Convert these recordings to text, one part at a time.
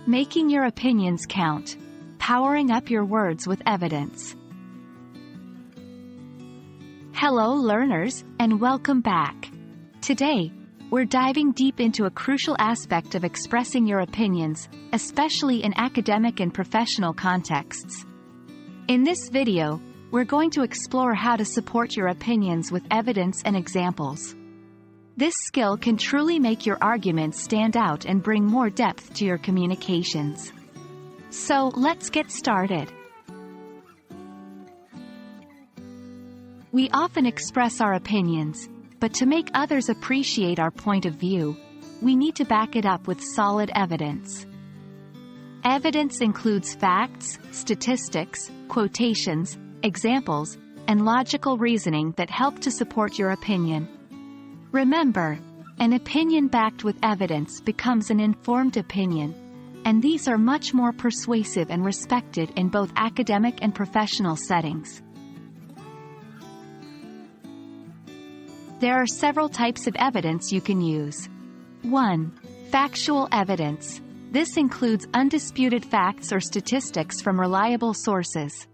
Making your opinions count. Powering up your words with evidence. Hello learners, and welcome back. Today, we're diving deep into a crucial aspect of expressing your opinions, especially in academic and professional contexts. In this video, we're going to explore how to support your opinions with evidence and examples. This skill can truly make your arguments stand out and bring more depth to your communications. So, let's get started. We often express our opinions, but to make others appreciate our point of view, we need to back it up with solid evidence. Evidence includes facts, statistics, quotations, examples, and logical reasoning that help to support your opinion. Remember, an opinion backed with evidence becomes an informed opinion, and these are much more persuasive and respected in both academic and professional settings. There are several types of evidence you can use. 1. Factual evidence. This includes undisputed facts or statistics from reliable sources.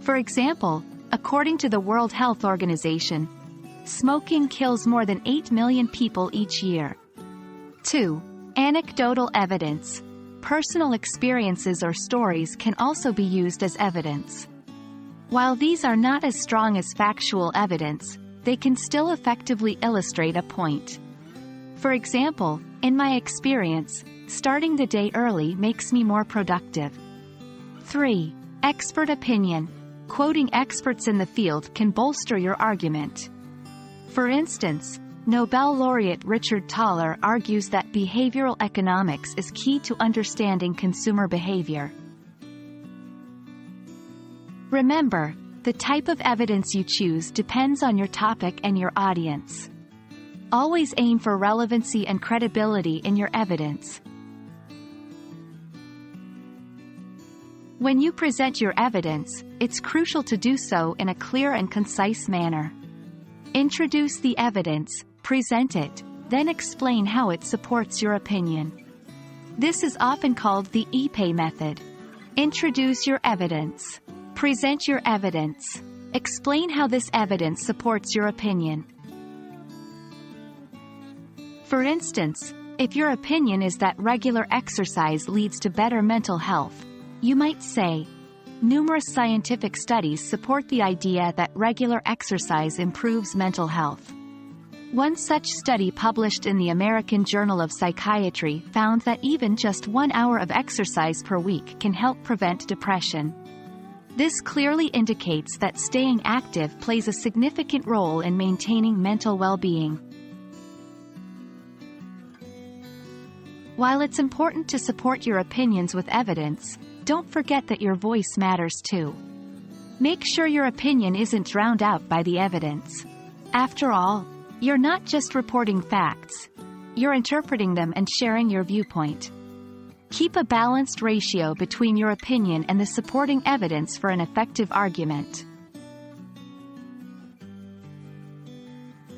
For example, according to the World Health Organization, smoking kills more than 8 million people each year. 2. Anecdotal evidence. Personal experiences or stories can also be used as evidence. While these are not as strong as factual evidence, they can still effectively illustrate a point. For example, in my experience, starting the day early makes me more productive. 3. Expert opinion. Quoting experts in the field can bolster your argument. For instance, Nobel laureate Richard Thaler argues that behavioral economics is key to understanding consumer behavior. Remember, the type of evidence you choose depends on your topic and your audience. Always aim for relevancy and credibility in your evidence. When you present your evidence, it's crucial to do so in a clear and concise manner. Introduce the evidence, present it, then explain how it supports your opinion. This is often called the EPE method. Introduce your evidence. Present your evidence. Explain how this evidence supports your opinion. For instance, if your opinion is that regular exercise leads to better mental health, you might say, numerous scientific studies support the idea that regular exercise improves mental health. One such study published in the American Journal of Psychiatry found that even just 1 hour of exercise per week can help prevent depression. This clearly indicates that staying active plays a significant role in maintaining mental well-being. While it's important to support your opinions with evidence, don't forget that your voice matters too. Make sure your opinion isn't drowned out by the evidence. After all, you're not just reporting facts. You're interpreting them and sharing your viewpoint. Keep a balanced ratio between your opinion and the supporting evidence for an effective argument.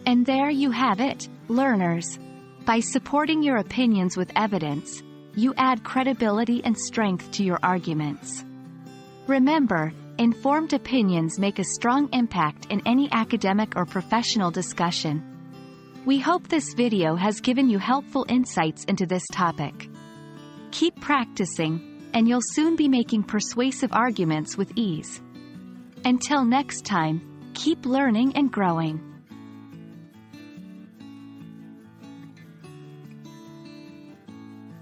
And there you have it, learners. By supporting your opinions with evidence, you add credibility and strength to your arguments. Remember, informed opinions make a strong impact in any academic or professional discussion. We hope this video has given you helpful insights into this topic. Keep practicing, and you'll soon be making persuasive arguments with ease. Until next time, keep learning and growing.